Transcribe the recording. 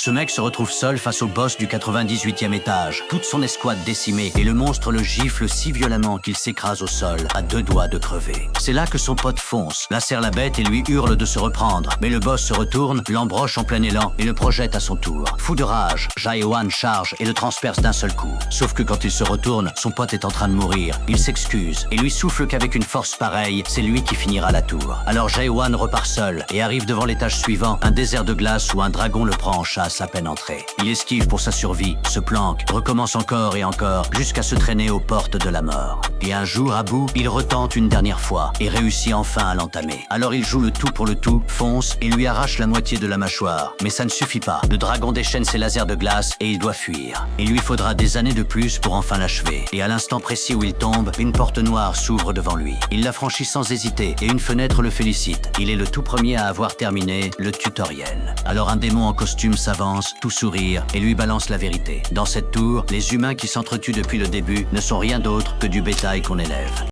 Ce mec se retrouve seul face au boss du 98e étage, toute son escouade décimée, et le monstre le gifle si violemment qu'il s'écrase au sol, à 2 doigts de crever. C'est là que son pote fonce, lacère la bête et lui hurle de se reprendre. Mais le boss se retourne, l'embroche en plein élan et le projette à son tour. Fou de rage, Jae-Wan charge et le transperce d'un seul coup. Sauf que quand il se retourne, son pote est en train de mourir. Il s'excuse et lui souffle qu'avec une force pareille, c'est lui qui finira la tour. Alors Jae-Wan repart seul et arrive devant l'étage suivant, un désert de glace où un dragon le prend en chasse à peine entré. Il esquive pour sa survie, se planque, recommence encore et encore, jusqu'à se traîner aux portes de la mort. Et un jour, à bout, il retente une dernière fois et réussit enfin à l'entamer. Alors il joue le tout pour le tout, fonce et lui arrache la moitié de la mâchoire. Mais ça ne suffit pas. Le dragon déchaîne ses lasers de glace et il doit fuir. Il lui faudra des années de plus pour enfin l'achever. Et à l'instant précis où il tombe, une porte noire s'ouvre devant lui. Il la franchit sans hésiter et une fenêtre le félicite. Il est le tout premier à avoir terminé le tutoriel. Alors un démon en costume s'avance, tout sourire, et lui balance la vérité. Dans cette tour, les humains qui s'entretuent depuis le début ne sont rien d'autre que du bétail qu'on élève.